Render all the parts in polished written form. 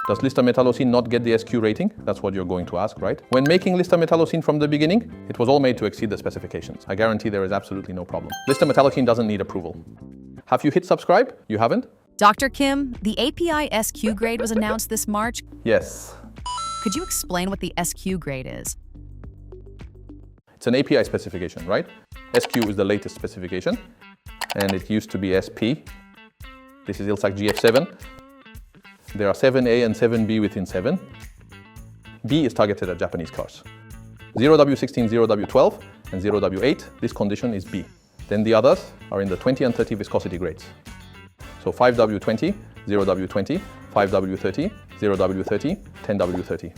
Does Lista Metallocene not get the SQ rating? That's what you're going to ask, right? When making Lista Metallocene from the beginning, it was all made to exceed the specifications. I guarantee there is absolutely no problem. Lista Metallocene doesn't need approval. Have you hit subscribe? You haven't? Dr. Kim, the API SQ grade was announced this March. Yes. Could you explain what the SQ grade is? It's an API specification, right? SQ is the latest specification, and it used to be SP. This is ILSAC GF7. There are 7A and 7B within 7. B is targeted at Japanese cars. 0W16, 0W12, and 0W8, this condition is B. Then the others are in the 20 and 30 viscosity grades. So 5W20, 0W20, 5W30, 0W30, 10W30.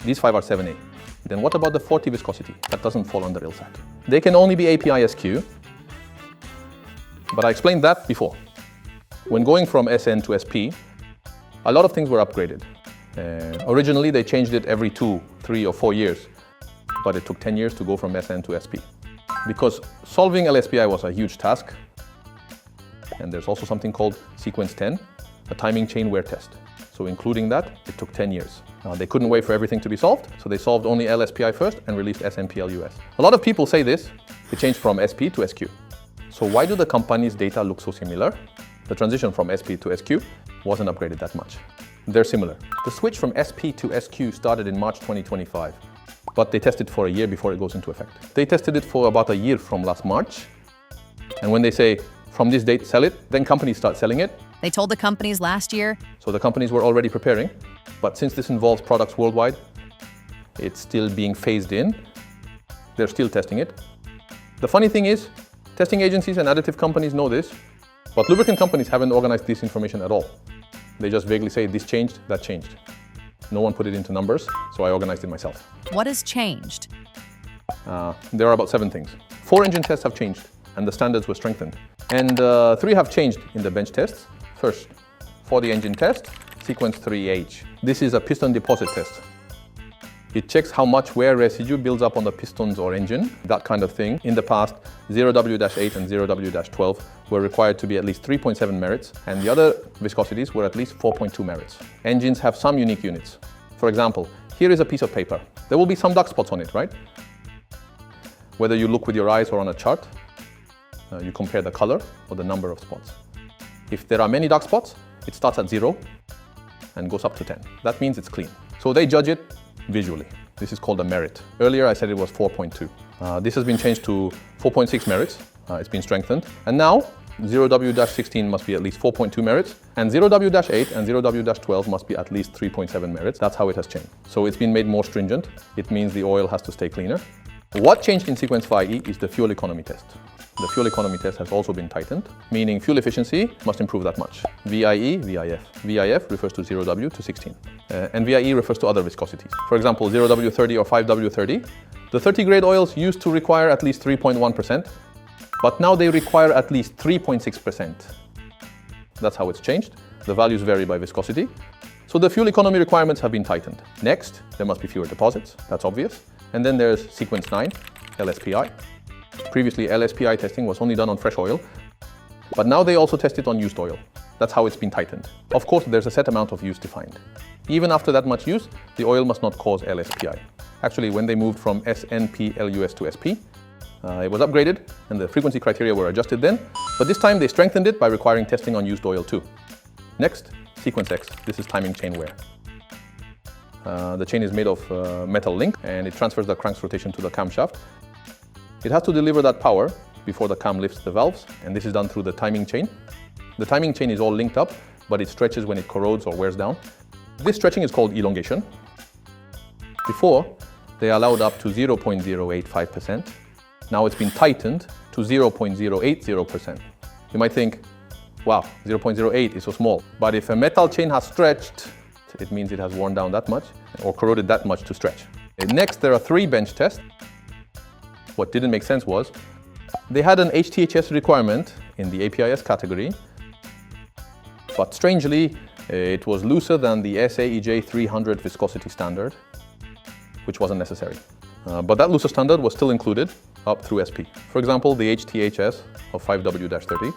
These 5 are 7A. Then what about the 40 viscosity? That doesn't fall under ILSAC. They can only be API SQ, but I explained that before. When going from SN to SP, a lot of things were upgraded. Originally, they changed it every 2, 3, or 4 years, but it took 10 years to go from SN to SP. Because solving LSPI was a huge task, and there's also something called sequence 10, a timing chain wear test. So including that, it took 10 years. They couldn't wait for everything to be solved, so they solved only LSPI first and released SNPLUS. A lot of people say this, it changed from SP to SQ. So why do the company's data look so similar? The transition from SP to SQ wasn't upgraded that much. They're similar. The switch from SP to SQ started in March 2025, but they tested for a year before it goes into effect. They tested it for about a year from last March, and when they say, from this date, sell it, then companies start selling it. They told the companies last year. So the companies were already preparing, but since this involves products worldwide, it's still being phased in. They're still testing it. The funny thing is, testing agencies and additive companies know this, but lubricant companies haven't organized this information at all. They just vaguely say this changed, that changed. No one put it into numbers, so I organized it myself. What has changed? There are about 7 things. 4 engine tests have changed, and the standards were strengthened. And 3 have changed in the bench tests. First, for the engine test, sequence 3H. This is a piston deposit test. It checks how much wear residue builds up on the pistons or engine, that kind of thing. In the past, 0W-8 and 0W-12 were required to be at least 3.7 merits, and the other viscosities were at least 4.2 merits. Engines have some unique units. For example, here is a piece of paper. There will be some dark spots on it, right? Whether you look with your eyes or on a chart, you compare the color or the number of spots. If there are many dark spots, it starts at 0 and goes up to 10. That means it's clean. So they judge it visually. This is called a merit. Earlier I said it was 4.2. This has been changed to 4.6 merits. It's been strengthened. And now 0W-16 must be at least 4.2 merits, and 0W-8 and 0W-12 must be at least 3.7 merits. That's how it has changed. So it's been made more stringent. It means the oil has to stay cleaner. What changed in sequence 5E is the fuel economy test. The fuel economy test has also been tightened, meaning fuel efficiency must improve that much. VIE, VIF. VIF refers to 0W to 16. And VIE refers to other viscosities. For example, 0W30 or 5W30. The 30 grade oils used to require at least 3.1%, but now they require at least 3.6%. That's how it's changed. The values vary by viscosity. So the fuel economy requirements have been tightened. Next, there must be fewer deposits. That's obvious. And then there's sequence 9, LSPI. Previously, LSPI testing was only done on fresh oil, but now they also test it on used oil. That's how it's been tightened. Of course, there's a set amount of use defined. Even after that much use, the oil must not cause LSPI. Actually, when they moved from SNPLUS to SP, it was upgraded and the frequency criteria were adjusted then, but this time they strengthened it by requiring testing on used oil too. Next, sequence X. This is timing chain wear. The chain is made of metal link and it transfers the crank's rotation to the camshaft. It has to deliver that power before the cam lifts the valves, and this is done through the timing chain. The timing chain is all linked up, but it stretches when it corrodes or wears down. This stretching is called elongation. Before, they allowed up to 0.085%. Now it's been tightened to 0.080%. You might think, wow, 0.08 is so small. But if a metal chain has stretched, it means it has worn down that much or corroded that much to stretch. Next, there are 3 bench tests. What didn't make sense was, they had an HTHS requirement in the APIS category, but strangely, it was looser than the SAEJ 300 viscosity standard, which wasn't necessary. But that looser standard was still included up through SP. For example, the HTHS of 5W-30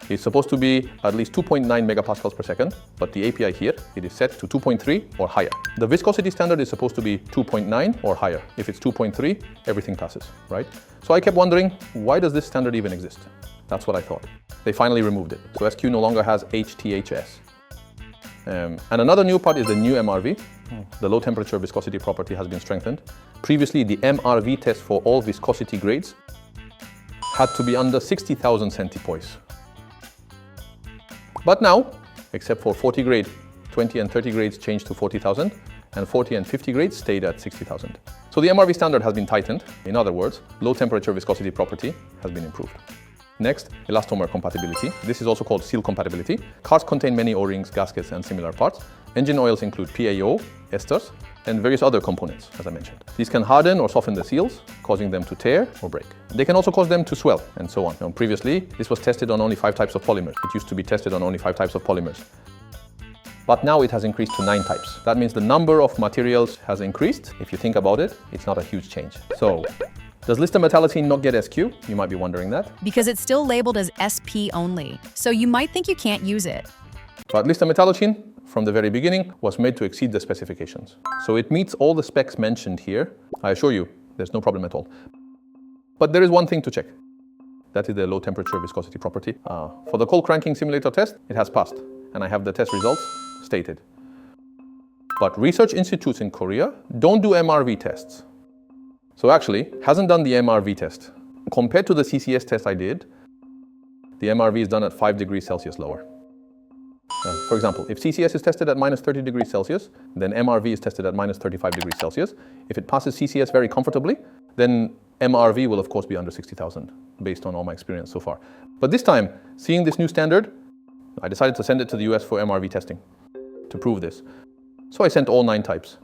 It's supposed to be at least 2.9 megapascals per second, but the API here, it is set to 2.3 or higher. The viscosity standard is supposed to be 2.9 or higher. If it's 2.3, everything passes, right? So I kept wondering, why does this standard even exist? That's what I thought. They finally removed it. So SQ no longer has HTHS. And another new part is the new MRV. The low temperature viscosity property has been strengthened. Previously, the MRV test for all viscosity grades had to be under 60,000 centipoise. But now, except for 40 grade, 20 and 30 grades changed to 40,000, and 40 and 50 grades stayed at 60,000. So the MRV standard has been tightened. In other words, low temperature viscosity property has been improved. Next, elastomer compatibility. This is also called seal compatibility. Cars contain many O-rings, gaskets, and similar parts. Engine oils include PAO, esters, and various other components, as I mentioned. These can harden or soften the seals, causing them to tear or break. They can also cause them to swell, and so on. Now, previously, this was tested on only 5 types of polymers. It used to be tested on only 5 types of polymers. But now it has increased to 9 types. That means the number of materials has increased. If you think about it, it's not a huge change. So, does Lista Metallocene not get SQ? You might be wondering that. Because it's still labeled as SP only, so you might think you can't use it. But Lista Metallocene, from the very beginning, was made to exceed the specifications. So it meets all the specs mentioned here. I assure you, there's no problem at all. But there is one thing to check. That is the low temperature viscosity property. For the cold cranking simulator test, it has passed, and I have the test results stated. But research institutes in Korea don't do MRV tests. So actually, hasn't done the MRV test. Compared to the CCS test I did, the MRV is done at 5 degrees Celsius lower. For example, if CCS is tested at minus 30 degrees Celsius, then MRV is tested at minus 35 degrees Celsius. If it passes CCS very comfortably, then MRV will of course be under 60,000, based on all my experience so far. But this time, seeing this new standard, I decided to send it to the US for MRV testing to prove this. So I sent all 9 types.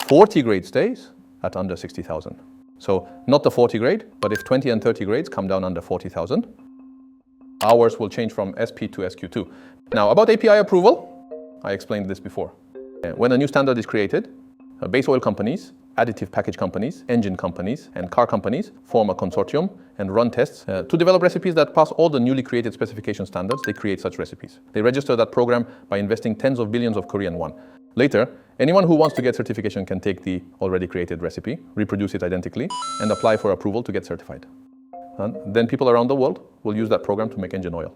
40 grade stays at under 60,000. So not the 40 grade, but if 20 and 30 grades come down under 40,000, ours will change from SP to SQ2. Now, about API approval, I explained this before. When a new standard is created, base oil companies, additive package companies, engine companies, and car companies form a consortium and run tests to develop recipes that pass all the newly created specification standards. They create such recipes. They register that program by investing tens of billions of Korean won. Later, anyone who wants to get certification can take the already created recipe, reproduce it identically, and apply for approval to get certified. And then people around the world will use that program to make engine oil.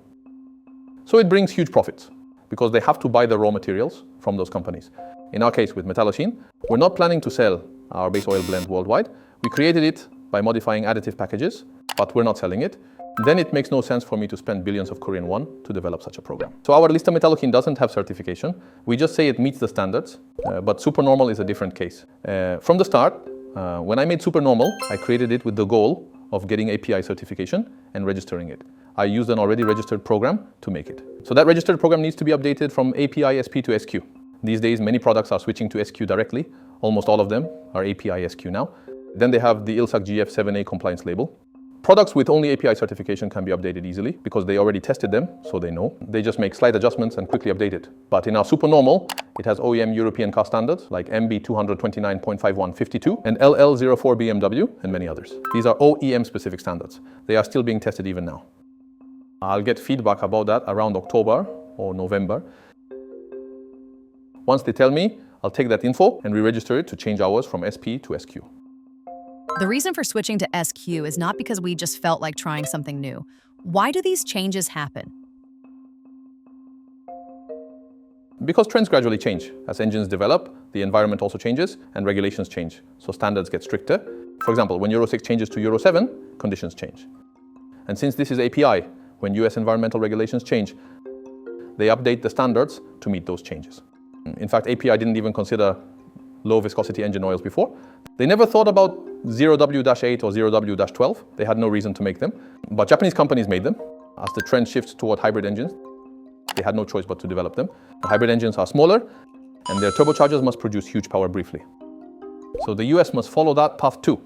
So it brings huge profits because they have to buy the raw materials from those companies. In our case with Metallocene, we're not planning to sell our base oil blend worldwide. We created it by modifying additive packages, but we're not selling it. Then it makes no sense for me to spend billions of Korean won to develop such a program. So our Lista Metallocene doesn't have certification. We just say it meets the standards, but supernormal is a different case. From the start, when I made supernormal, I created it with the goal of getting API certification and registering it. I used an already registered program to make it. So that registered program needs to be updated from API SP to SQ. These days, many products are switching to SQ directly. Almost all of them are API SQ now. Then they have the ILSAC GF7A compliance label. Products with only API certification can be updated easily because they already tested them, so they know. They just make slight adjustments and quickly update it. But in our supernormal, it has OEM European car standards like MB 229.5152 and LL04 BMW and many others. These are OEM specific standards. They are still being tested even now. I'll get feedback about that around October or November. Once they tell me, I'll take that info and re-register it to change ours from SP to SQ. The reason for switching to SQ is not because we just felt like trying something new. Why do these changes happen? Because trends gradually change. As engines develop, the environment also changes and regulations change. So standards get stricter. For example, when Euro 6 changes to Euro 7, conditions change. And since this is API, when US environmental regulations change, they update the standards to meet those changes. In fact, API didn't even consider low viscosity engine oils before. They never thought about 0W-8 or 0W-12. They had no reason to make them. But Japanese companies made them. As the trend shifts toward hybrid engines, they had no choice but to develop them. The hybrid engines are smaller, and their turbochargers must produce huge power briefly. So the US must follow that path too.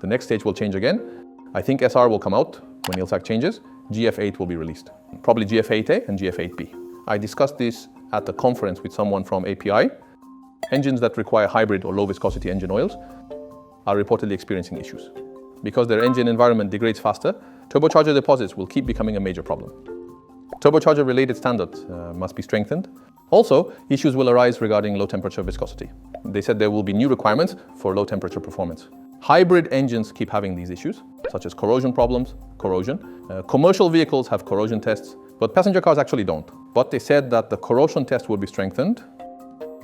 The next stage will change again. I think SR will come out when ILSAC changes. GF8 will be released. Probably GF8A and GF8B. I discussed this at the conference with someone from API. Engines that require hybrid or low viscosity engine oils are reportedly experiencing issues. Because their engine environment degrades faster, Turbocharger deposits will keep becoming a major problem. Turbocharger-related standards must be strengthened. Also, issues will arise regarding low-temperature viscosity. They said there will be new requirements for low-temperature performance. Hybrid engines keep having these issues, such as corrosion problems, commercial vehicles have corrosion tests, but passenger cars actually don't. But they said that the corrosion test will be strengthened.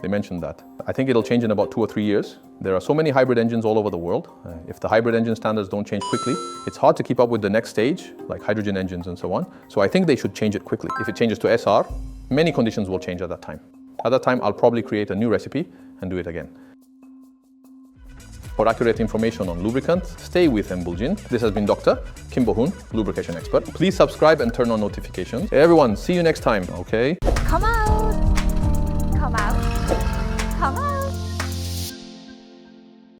They mentioned that. I think it'll change in about 2 or 3 years. There are so many hybrid engines all over the world. If the hybrid engine standards don't change quickly, it's hard to keep up with the next stage, like hydrogen engines and so on. So I think they should change it quickly. If it changes to SR, many conditions will change at that time. At that time, I'll probably create a new recipe and do it again. For accurate information on lubricants, stay with Embulgin. This has been Dr. Kim Bohun, lubrication expert. Please subscribe and turn on notifications. Everyone, see you next time, okay?